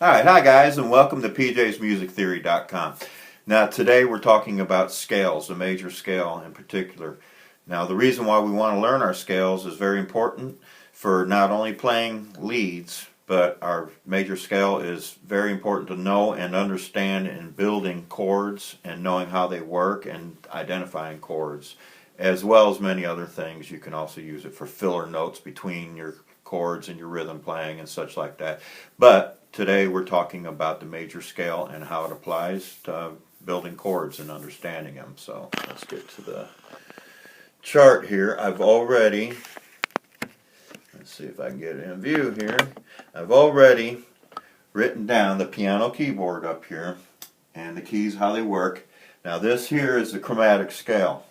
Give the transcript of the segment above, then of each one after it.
Alright, hi guys, and welcome to pjsmusictheory.com. Now today we're talking about scales, the major scale in particular. Now the reason why we want to learn our scales is very important for not only playing leads, but our major scale is very important to know and understand in building chords and knowing how they work and identifying chords, as well as many other things. You can also use it for filler notes between your chords and your rhythm playing and such like that. But today we're talking about the major scale and how it applies to building chords and understanding them. So let's get to the chart here. Let's see if I can get it in view here. I've already written down the piano keyboard up here and the keys, how they work. Now this here is the chromatic scale.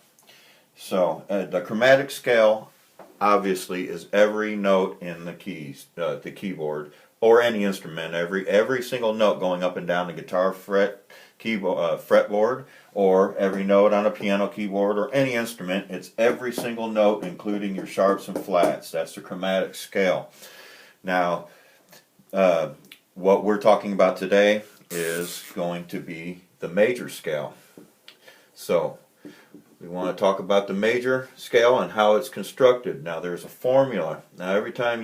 So the chromatic scale obviously is every note in the keyboard or any instrument, every single note going up and down the guitar fretboard, or every note on a piano keyboard or any instrument. It's every single note, including your sharps and flats. That's the chromatic scale. Now, what we're talking about today is going to be the major scale. So we want to talk about the major scale and how it's constructed. Now there's a formula. Now every time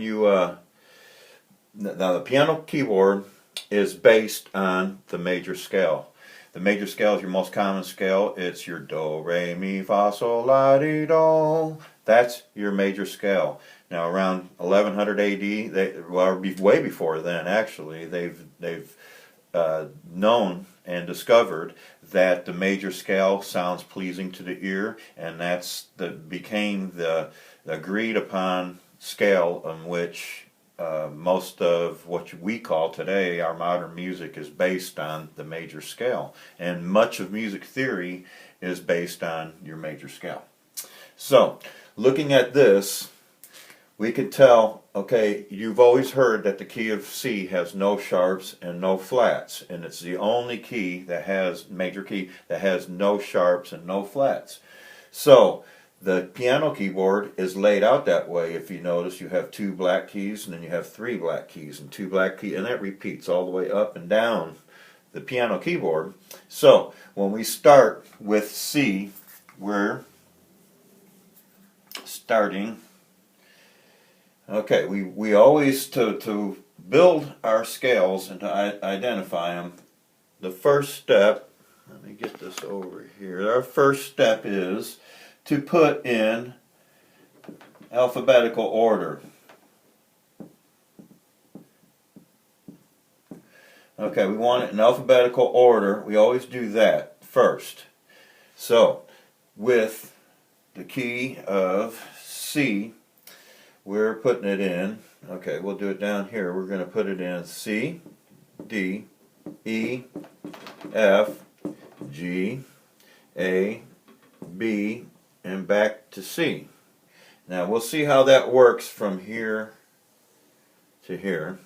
now the piano keyboard is based on the major scale. The major scale is your most common scale. It's your do, re, mi, fa, sol, la, di, do. That's your major scale. Now around 1100 AD, way before then actually, they've known and discovered that the major scale sounds pleasing to the ear, and became the agreed upon scale on which most of what we call today our modern music is based on the major scale, and much of music theory is based on your major scale. So looking at this, we could tell, okay, you've always heard that the key of C has no sharps and no flats, and it's the only key that has, major key, that has no sharps and no flats. So the piano keyboard is laid out that way. If you notice, you have two black keys, and then you have three black keys and two black keys, and that repeats all the way up and down the piano keyboard. So when we start with C, we're starting. Okay, we always, to build our scales and to identify them, the first step, let me get this over here, our first step is to put in alphabetical order. Okay, we want it in alphabetical order. We always do that first. So, with the key of C, we're putting it in, okay, we'll do it down here. We're going to put it in C, D, E, F, G, A, B, and back to C. Now we'll see how that works from here to here.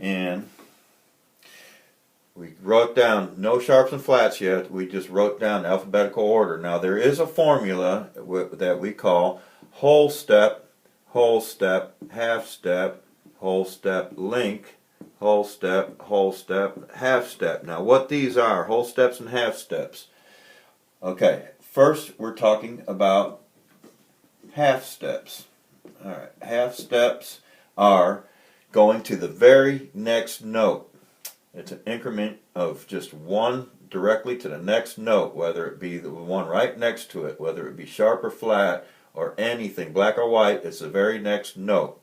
And we wrote down no sharps and flats yet. We just wrote down alphabetical order. Now there is a formula that we call whole step, half step, whole step, link, whole step, half step. Now what these are, whole steps and half steps. Okay, first we're talking about half steps. Alright, half steps are going to the very next note. It's an increment of just one directly to the next note, whether it be the one right next to it, whether it be sharp or flat, or anything, black or white, it's the very next note.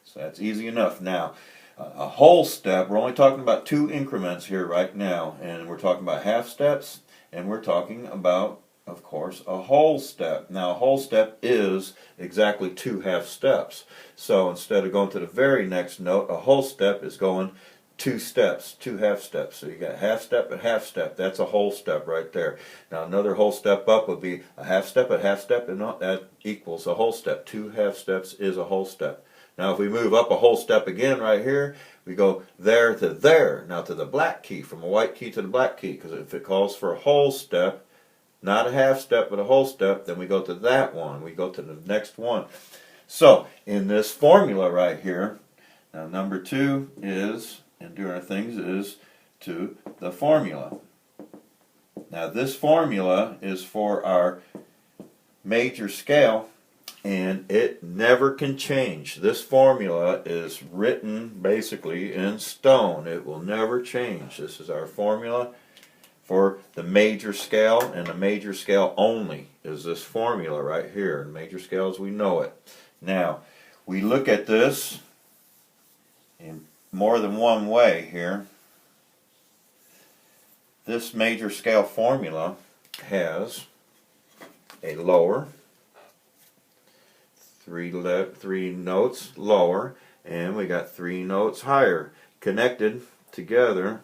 So that's easy enough. Now, a whole step, we're only talking about two increments here right now, and we're talking about half steps, and we're talking about, of course, a whole step. Now, a whole step is exactly two half steps. So instead of going to the very next note, a whole step is going two steps, two half steps. So you got half step and half step. That's a whole step right there. Now another whole step up would be a half step, and that equals a whole step. Two half steps is a whole step. Now if we move up a whole step again right here, we go there to there. Now to the black key, from a white key to the black key, because if it calls for a whole step, not a half step but a whole step, then we go to that one. We go to the next one. So in this formula right here, now number 2 is and doing our things is to the formula. Now this formula is for our major scale, and it never can change. This formula is written basically in stone. It will never change. This is our formula for the major scale, and the major scale only is this formula right here. Major scale as we know it. Now, we look at this in more than one way here. This major scale formula has a lower, three notes lower, and we got 3 notes higher, connected together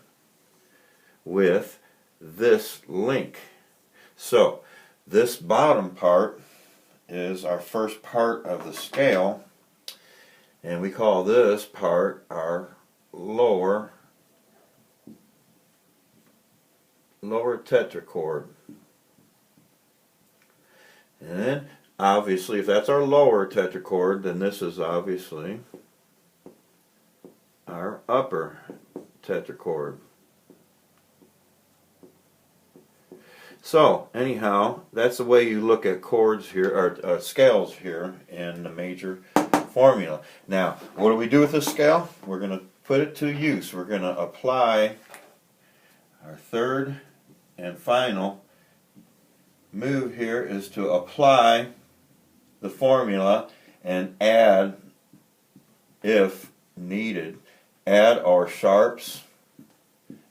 with this link. So this bottom part is our first part of the scale, and we call this part our lower tetrachord. And then obviously if that's our lower tetrachord, then this is obviously our upper tetrachord. So anyhow, that's the way you look at chords here, or scales here in the major formula. Now, what do we do with this scale? We're going to put it to use. We're going to apply our third and final move here is to apply the formula and add, if needed, add our sharps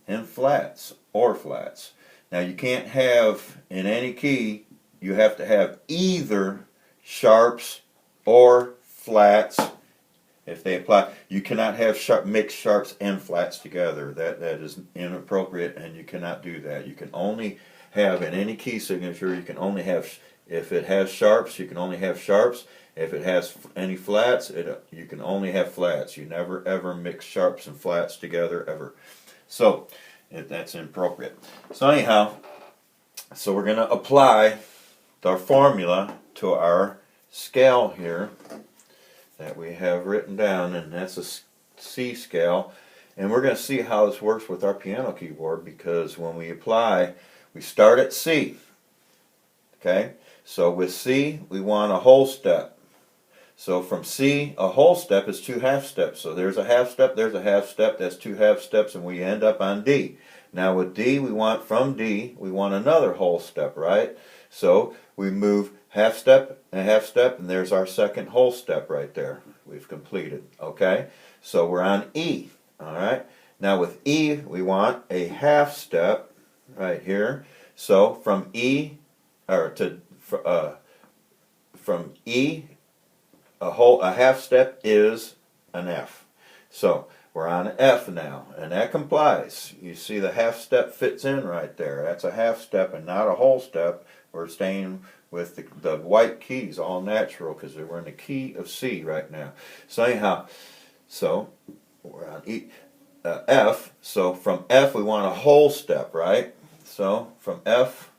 and flats or flats. Now you can't have, in any key, you have to have either sharps or flats if they apply. You cannot have mixed sharps and flats together. That is inappropriate, and you cannot do that. You can only have, in any key signature, you can only have, if it has sharps, you can only have sharps. If it has any flats, you can only have flats. You never ever mix sharps and flats together, ever. So that's inappropriate. So anyhow, so we're going to apply our formula to our scale here that we have written down, and that's a C scale. And we're going to see how this works with our piano keyboard, because when we apply, we start at C. Okay? So with C, we want a whole step. So from C, a whole step is 2 half steps. So there's a half step, there's a half step, that's 2 half steps, and we end up on D. Now with D, we want, from D, we want another whole step, right? So we move half step, and there's our second whole step right there. We've completed, okay? So we're on E, all right? Now with E, we want a half step right here. So from E, from E, a half step is an F. So we're on F now, and that complies. You see the half step fits in right there. That's a half step and not a whole step. We're staying with the white keys, all natural, because we're in the key of C right now. So anyhow, so we're on F. So from F we want a whole step, right? So from F,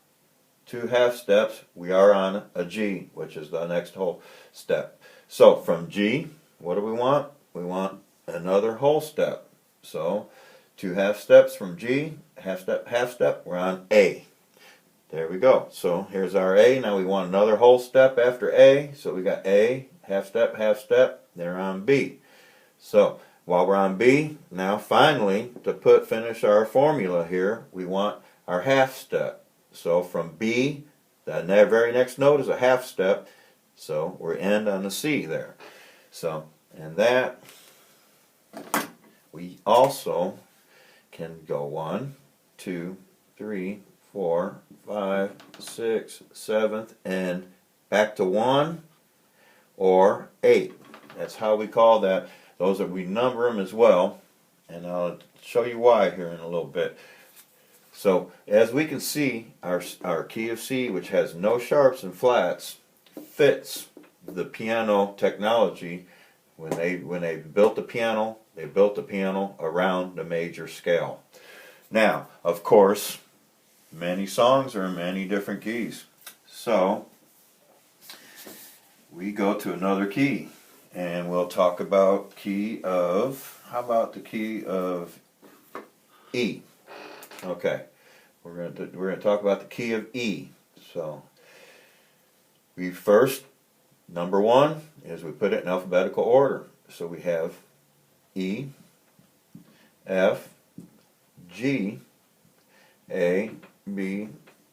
2 half steps, we are on a G, which is the next whole step. So from G, what do we want? We want another whole step. So 2 half steps from G, half step, we're on A. There we go. So here's our A. Now we want another whole step after A. So we got A, half step, they're on B. So while we're on B, now finally, to finish our formula here, we want our half step. So from B, the very next note is a half step. So we end on the C there. So, and that, we also can go 1, 2, 3, 4, 5, 6, 7th, and back to 1 or 8. That's how we call that. Those are, we number them as well, and I'll show you why here in a little bit. So as we can see, our key of C, which has no sharps and flats, fits the piano technology. When they built the piano, they built the piano around the major scale. Now, of course, many songs are in many different keys. So we go to another key, And we'll talk about key of, how about the key of E? Okay, we're gonna talk about the key of E. So we first, number one is we put it in alphabetical order. So we have E, F, G, A, B,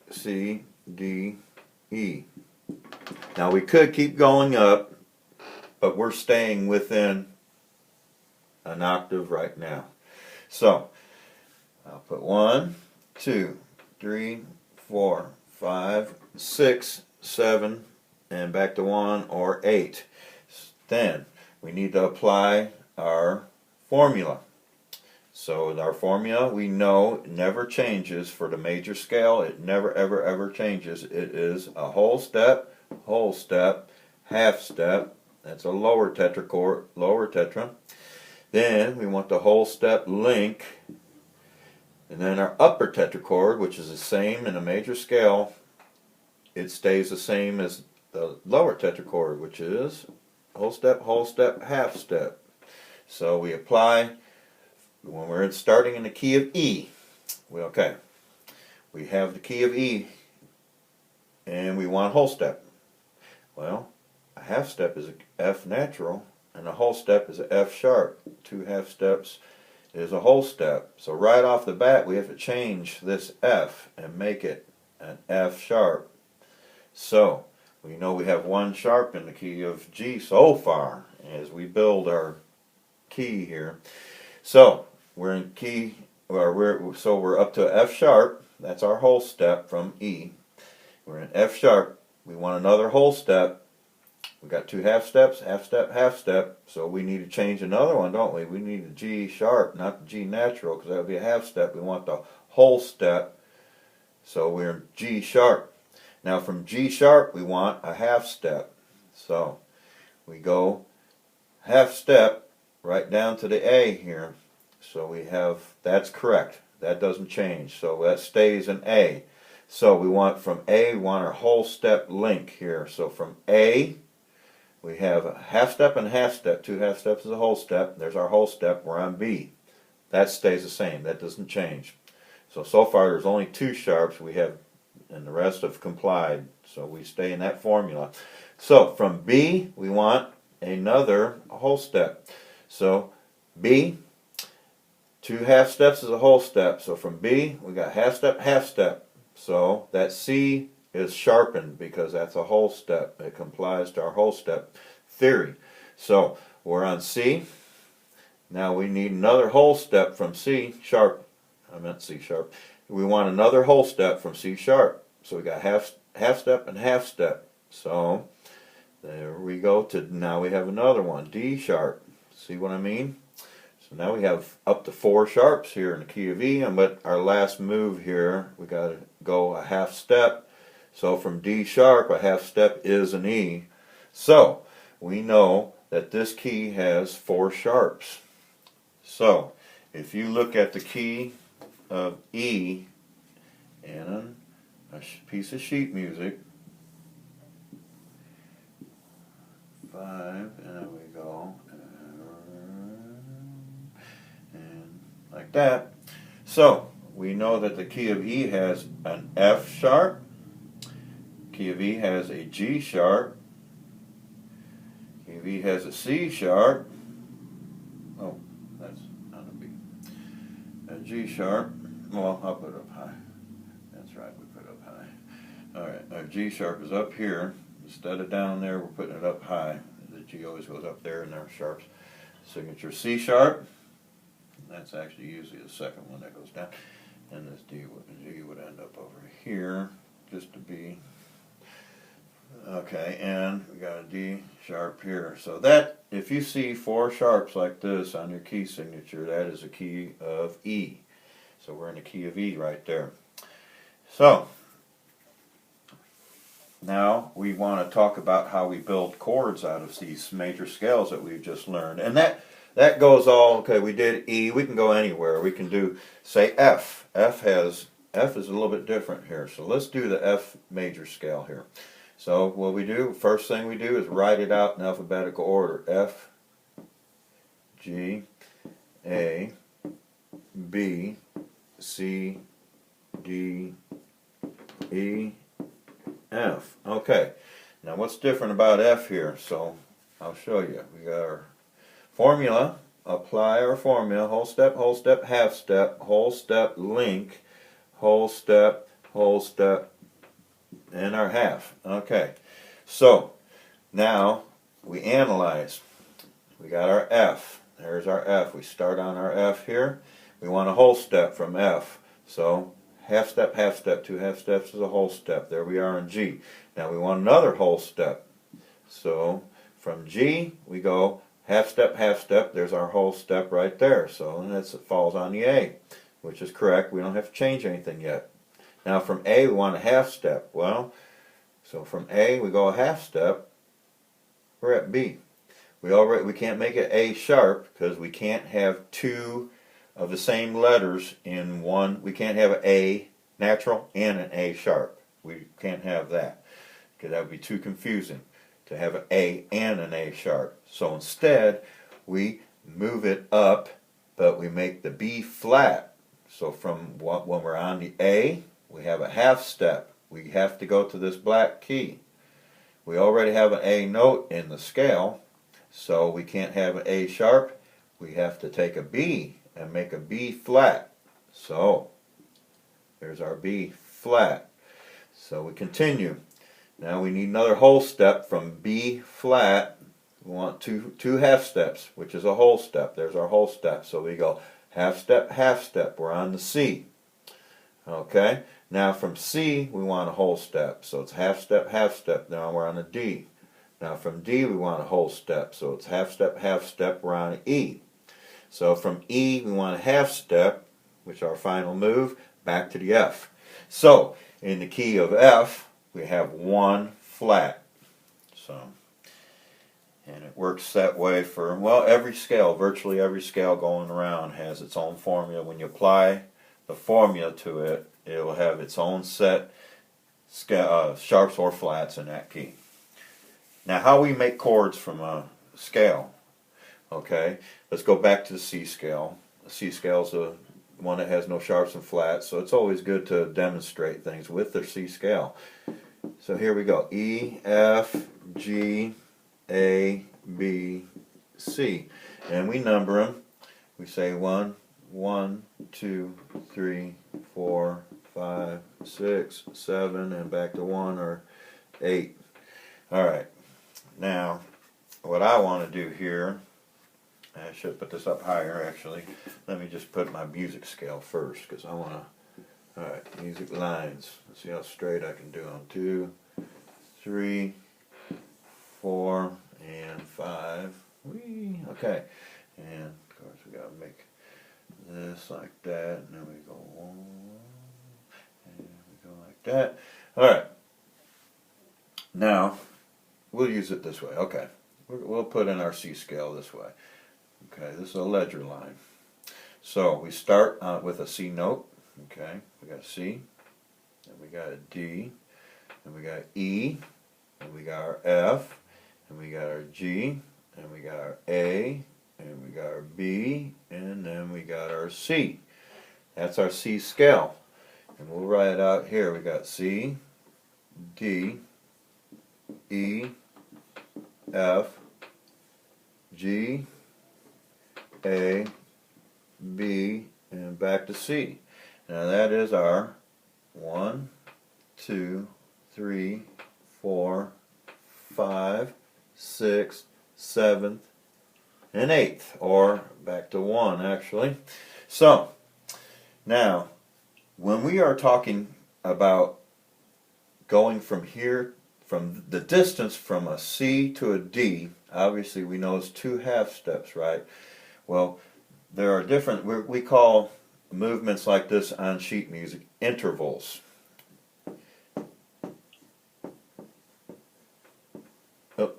C, D, E. Now we could keep going up, but we're staying within an octave right now. So I'll put 1, 2, 3, 4, 5, 6, 7, and back to 1 or 8. Then we need to apply our formula. So our formula, we know, never changes for the major scale. It never, ever, ever changes. It is a whole step, half step. That's a lower tetrachord, lower tetra. Then we want the whole step link. And then our upper tetrachord, which is the same in a major scale, it stays the same as the lower tetrachord, which is whole step, half step. So we apply, when we're starting in the key of E, we have the key of E, and we want whole step. Well, a half step is a F natural, and a whole step is a F sharp. 2 half steps is a whole step. So right off the bat, we have to change this F and make it an F sharp. So we know we have 1 sharp in the key of G so far as we build our key here. So we're in key, or we're up to F sharp. That's our whole step from E. We're in F sharp. We want another whole step. We got 2 half steps, half step. So we need to change another one, don't we? We need a G sharp, not the G natural, because that would be a half step. We want the whole step. So we're in G sharp. Now from G sharp, we want a half step. So we go half step right down to the A here. So we have, that's correct. That doesn't change. So that stays in A. So we want from A, we want our whole step link here. So from A, we have a half step and a half step. 2 half steps is a whole step. There's our whole step. We're on B. That stays the same. That doesn't change. So far there's only 2 sharps we have, and the rest have complied. So we stay in that formula. So from B, we want another whole step. So B, 2 half steps is a whole step. So from B, we got half step. So that C is sharpened because that's a whole step. It complies to our whole step theory. So we're on C. Now we need another whole step from C sharp. I meant C sharp. We want another whole step from C sharp. So we got half step and half step. So there we go to, now we have another one, D sharp. See what I mean? So now we have up to 4 sharps here in the key of E, but our last move here, we got to go a half step. So from D sharp, a half step is an E. So we know that this key has 4 sharps. So if you look at the key of E in a piece of sheet music, 5, and there we go, and like that. So we know that the key of E has an F sharp, key of E has a G sharp, key of E has a C sharp, oh, that's not a B, a G sharp, well, I'll put it up high, that's right, we put it up high. Alright, our G sharp is up here, instead of down there, we're putting it up high. The G always goes up there in our sharps. Signature C sharp, that's actually usually the second one that goes down, and this G would end up over here, just to be, okay, and we got a D sharp here. So that, if you see 4 sharps like this on your key signature, that is a key of E. So we're in the key of E right there. So now we want to talk about how we build chords out of these major scales that we've just learned. And that goes all, okay, we did E, we can go anywhere. We can do, say, F. F is a little bit different here. So let's do the F major scale here. So what we do, first thing we do is write it out in alphabetical order. F, G, A, B, C, D, E, F. Okay, now what's different about F here? So I'll show you. We got our formula, apply our formula, whole step, half step, whole step, link, whole step, and our half. Okay, so now we analyze. We got our F. There's our F. We start on our F here. We want a whole step from F. So half step, two half steps is a whole step. There we are in G. Now we want another whole step. So from G we go half step, there's our whole step right there. So it falls on the A, which is correct. We don't have to change anything yet. Now from A we want a half step. Well, so from A we go a half step. We're at B. We can't make it A sharp because we can't have two of the same letters in one. We can't have an A natural and an A sharp. We can't have that because that would be too confusing to have an A and an A sharp. So instead we move it up, but we make the B flat. So from when we're on the A, we have a half step. We have to go to this black key. We already have an A note in the scale, so we can't have an A sharp. We have to take a B and make a B flat. So there's our B flat. So we continue. Now we need another whole step from B flat. We want two half steps, which is a whole step. There's our whole step. So we go half step. We're on the C. Okay. Now from C we want a whole step. So it's half step. Now we're on a D. Now from D we want a whole step. So it's half step. We're on an E. So from E we want a half step, which is our final move, back to the F. So in the key of F we have one flat. So, and it works that way for, well, every scale, virtually every scale going around has its own formula. When you apply the formula to it, it will have its own set sharps or flats in that key. Now how we make chords from a scale. Okay, let's go back to the C scale. The C scale is the one that has no sharps and flats, so it's always good to demonstrate things with the C scale. So here we go. E, F, G, A, B, C. And we number them. We say 1, 2, 3, 4, 5, 6, 7, and back to 1 or 8. Alright. Now, what I want to do here, I should put this up higher actually. Let me just put my music scale first because I want to. Alright, music lines. Let's see how straight I can do them. 2, 3, 4, and 5. Whee! Okay. And of course we gotta make this like that, and then we go on, and we go like that. Alright. Now, we'll use it this way. Okay. We'll put in our C scale this way. Okay, this is a ledger line. So we start with a C note. Okay, we got a C, and we got a D, and we got E, and we got our F, and we got our G, and we got our A, and we got our B, and then we got our C. That's our C scale. And we'll write it out here. We got C, D, E, F, G, A, B, and back to C. Now that is our 1, 2, 3, 4, 5, 6, 7th, and 8th, or back to 1 actually. So, now, when we are talking about going from here, from the distance from a C to a D, obviously we know it's 2 half steps, right? Well, there are different, we call movements like this on sheet music intervals. Oh.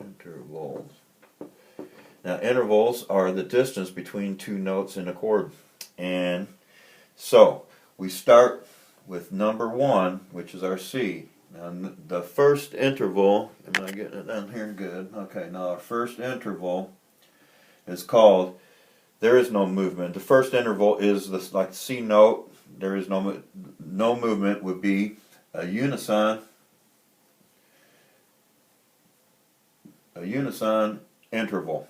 Intervals. Now intervals are the distance between 2 notes in a chord. And so we start with number 1, which is our C. Now the first interval, am I getting it down here good? Okay, now our first interval is called, there is no movement. The first interval is this, like C note, there is no movement, would be a unison interval.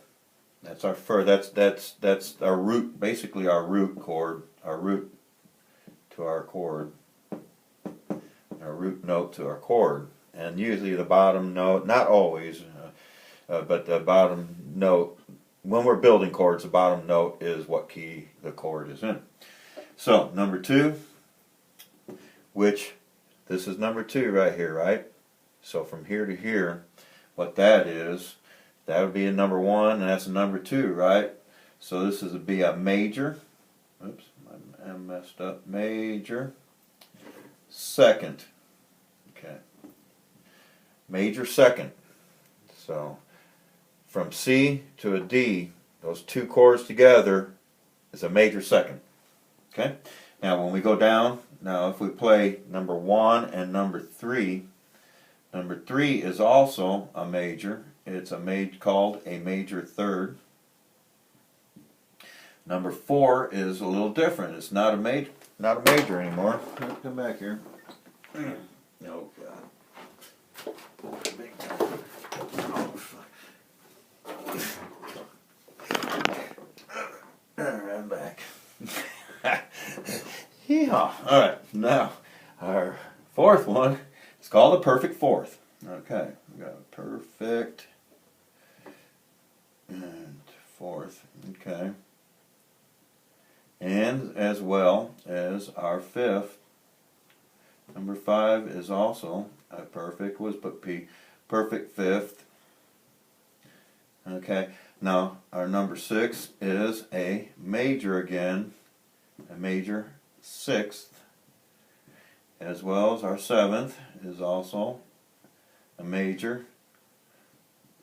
That's our that's our root, basically our root chord, our root to our chord, our root note to our chord. And usually the bottom note, not always, but the bottom note, when we're building chords, the bottom note is what key the chord is in. So number 2, which this is number 2 right here, right? So from here to here, what that is, that would be a number 1, and that's a number 2, right? So this is be a major. Oops, I messed up. Major second. Okay. Major second. So from C to a D, those 2 chords together is a major second. Okay. Now when we go down, now if we play number 1 and number 3, number 3 is also a major. It's called a major third. Number 4 is a little different. It's not a major anymore. Come back here. Oh God. Big time. Oh fuck. Alright, I'm back. Yeehaw. Alright, now our 4th one is called a perfect 4th. Okay, we got a perfect and 4th. Okay. And as well as our 5th. Number 5 is also a perfect, was but P, perfect 5th. Okay, now our number 6 is a major again, a major 6th, as well as our 7th is also a major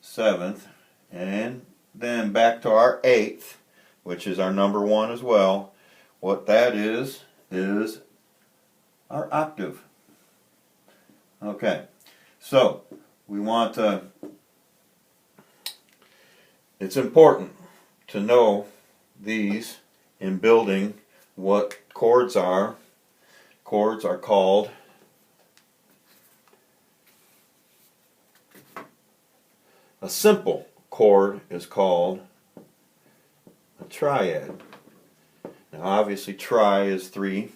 7th, and then back to our 8th, which is our number 1 as well. What that is our octave. Okay, so we want to, it's important to know these in building what chords are. Chords are called a simple chord is called a triad. Now obviously tri is 3.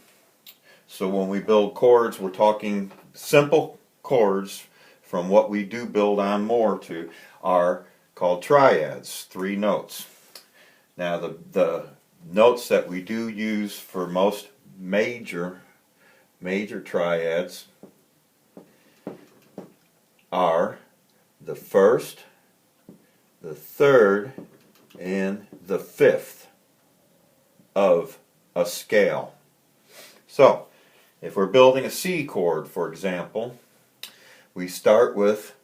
So when we build chords, we're talking simple chords from what we do build on more to are called triads, 3 notes. Now the notes that we do use for most major triads are the 1st, the 3rd, and the 5th of a scale. So if we're building a C chord, for example, we start with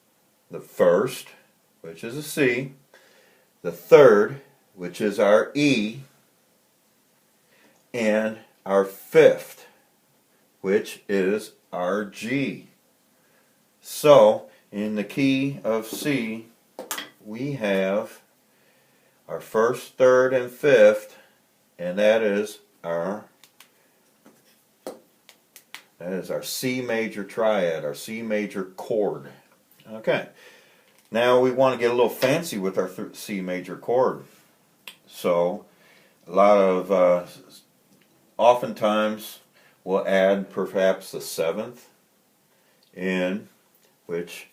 the 1st, which is a C, the 3rd, which is our E, and our 5th, which is our G. So in the key of C, we have our 1st, 3rd, and 5th, and that is our C major triad, our C major chord. Okay, now we want to get a little fancy with our C major chord. So a lot of, oftentimes we'll add perhaps the 7th in, which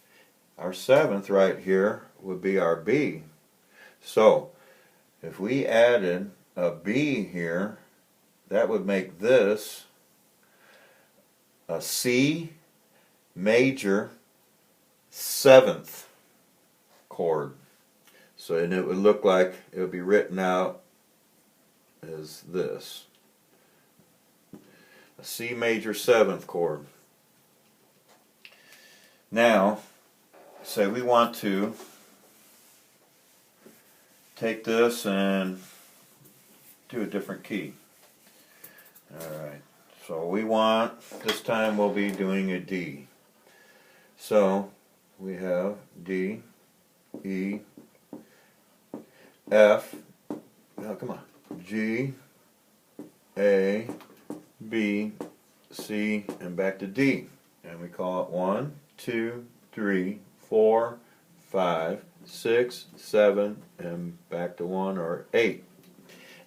our 7th right here would be our B. So if we added a B here, that would make this a C major 7th chord. So and it would look like it would be written out as this. A C major 7th chord. Now, say we want to take this and do a different key. Alright, so we want, this time we'll be doing a D. So we have D, E, F, oh, come on, G, A, B, C, and back to D. And we call it 1, 2, 3, 4, 5, 6, 7, and back to 1 or 8.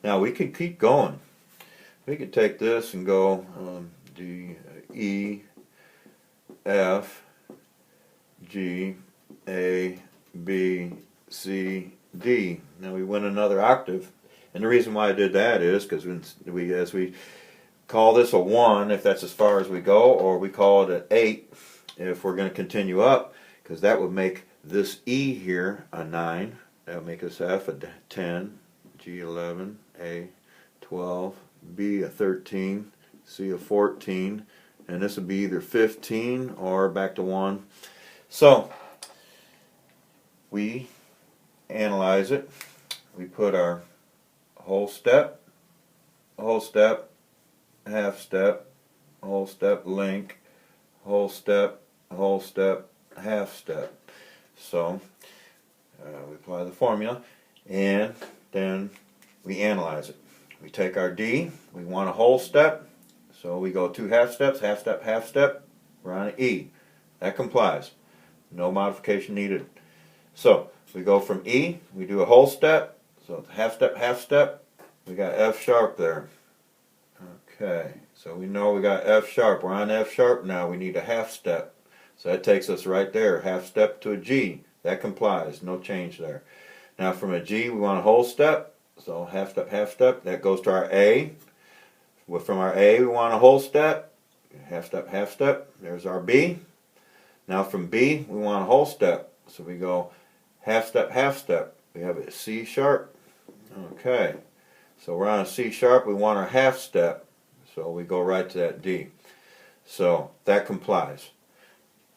Now we could keep going. We could take this and go D, E, F, G, A, B, C, D. Now we went another octave, and the reason why I did that is because as we call this a 1 if that's as far as we go, or we call it an 8 if we're going to continue up, because that would make this E here a 9. That would make this F a 10, G 11, A 12, B a 13, C a 14, and this would be either 15 or back to 1. So we analyze it. We put our whole step, half step, whole step, link, whole step, half step. So we apply the formula, and then we analyze it. We take our D, we want a whole step, so we go 2 half steps, half step, we're on an E. That complies. No modification needed. So we go from E, we do a whole step, so half step, we got F sharp there. Okay, so we know we got F sharp. We're on F sharp now, we need a half step. So that takes us right there, half step to a G. That complies, no change there. Now from a G we want a whole step, so half step, that goes to our A. Well, from our A we want a whole step, half step, there's our B. Now from B we want a whole step, so we go half step, we have a C sharp. Okay, so we're on a C sharp, we want our half step, so we go right to that D. So that complies.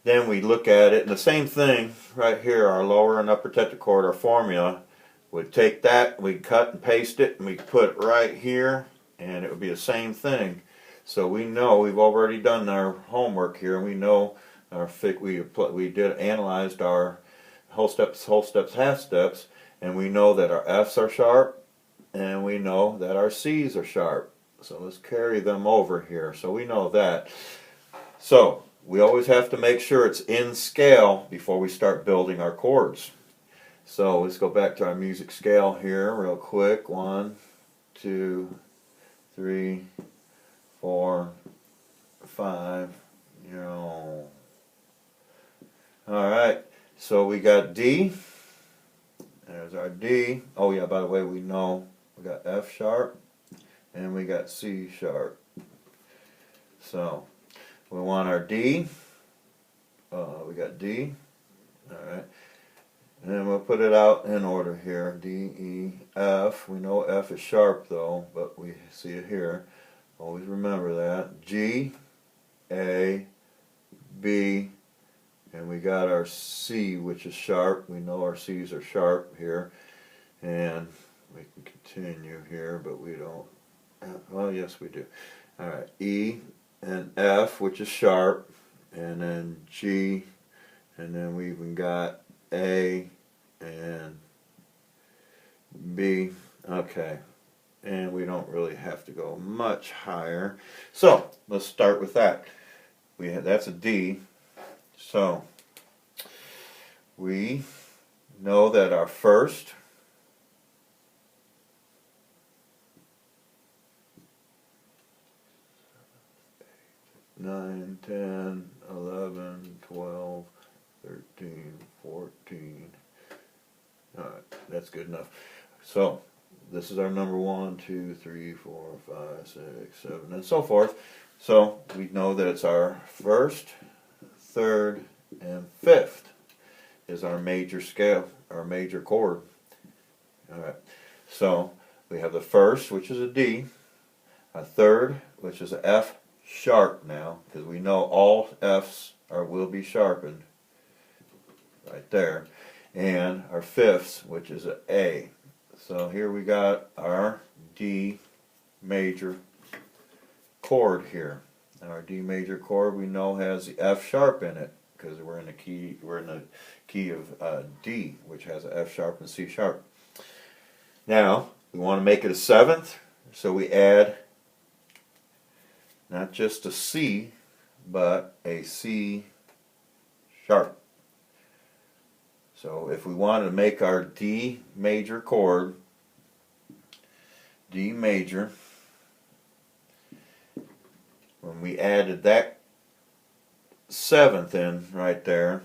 Then we look at it, and the same thing right here, our lower and upper tetrachord, our formula, would take that, we'd cut and paste it, and we put it right here, and it would be the same thing. So we know we've already done our homework here, and we know we did analyzed our whole steps, half steps, and we know that our F's are sharp, and we know that our C's are sharp. So let's carry them over here. So we know that. So we always have to make sure it's in scale before we start building our chords. So let's go back to our music scale here real quick. 1, 2, 3, 4, 5. Alright, so we got D. There's our D. Oh yeah, by the way, we know we got F sharp and we got C sharp. So we want our D. We got D. Alright. And then we'll put it out in order here. D, E, F. We know F is sharp though, but we see it here. Always remember that. G, A, B, and we got our C, which is sharp. We know our C's are sharp here. And we can continue here, but we don't. Well, yes, we do. Alright, E and F, which is sharp, and then G, and then we even got A and B. Okay, and we don't really have to go much higher. So let's start with that. That's a D. So we know that our first, 9, 10, 11, 12, 13, 14. Alright, that's good enough. So this is our number 1, 2, 3, 4, 5, 6, 7, and so forth. So we know that it's our first, third, and fifth is our major scale, our major chord. Alright, so we have the first, which is a D, a third, which is a F sharp now, because we know all F's will be sharpened right there, and our fifths, which is an A. So here we got our D major chord here. And our D major chord we know has the F sharp in it, because we're in the key of D, which has a F sharp and C sharp. Now we want to make it a seventh, so we add not just a C, but a C sharp. So if we wanted to make our D major chord, D major, when we added that seventh in right there,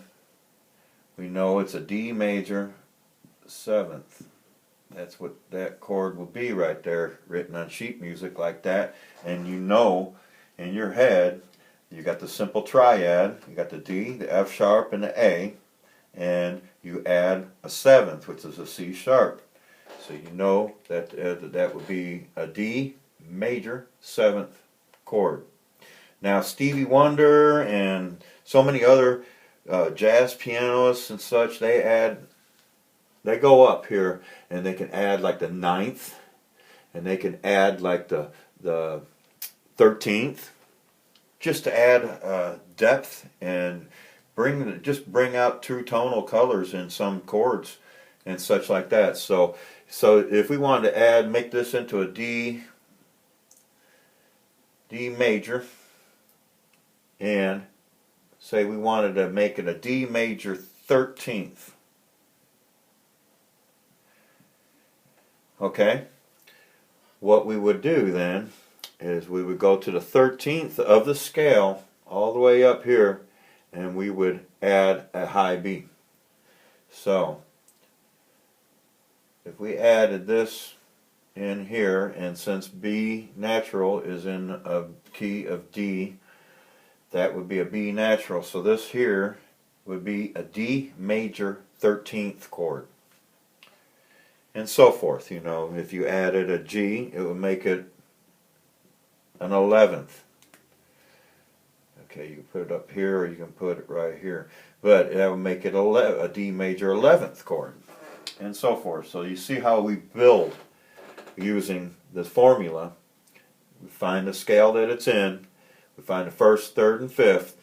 we know it's a D major seventh. That's what that chord will be right there, written on sheet music like that. And you know in your head, you got the simple triad, you got the D, the F sharp, and the A, and you add a seventh, which is a C sharp. So you know that that would be a D major seventh chord. Now Stevie Wonder and so many other jazz pianists and such, they go up here and they can add like the ninth, and they can add like the 13th, just to add depth and bring out true tonal colors in some chords and such like that. So if we wanted to make this into a D major, and say we wanted to make it a D major 13th. Okay? What we would do then is we would go to the 13th of the scale all the way up here, and we would add a high B. So if we added this in here, and since B natural is in a key of D, that would be a B natural. So this here would be a D major 13th chord. And so forth. You know, if you added a G, it would make it an 11th. Okay, you can put it up here, or you can put it right here. But that would make it a D major 11th chord. And so forth. So you see how we build using the formula. We find the scale that it's in. We find the first, third, and fifth,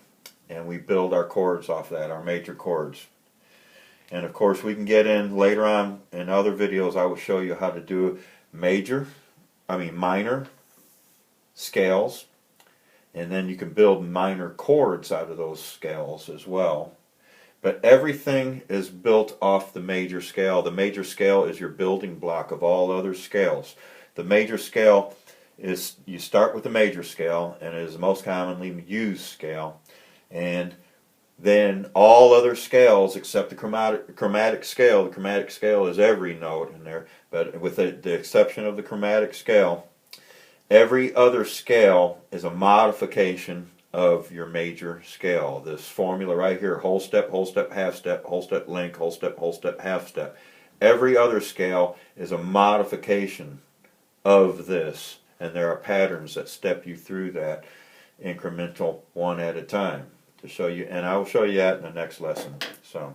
and we build our chords off that, our major chords. And of course we can get in later on in other videos. I will show you how to do minor scales, and then you can build minor chords out of those scales as well. But everything is built off the major scale. The major scale is your building block of all other scales. The major scale is, you start with the major scale, and it is the most commonly used scale, and then all other scales except the chromatic scale. The chromatic scale is every note in there, but with the exception of the chromatic scale, every other scale is a modification of your major scale. This formula right here: whole step, half step, whole step, link, whole step, half step. Every other scale is a modification of this. And there are patterns that step you through that incremental one at a time to show you, and I will show you that in the next lesson. So.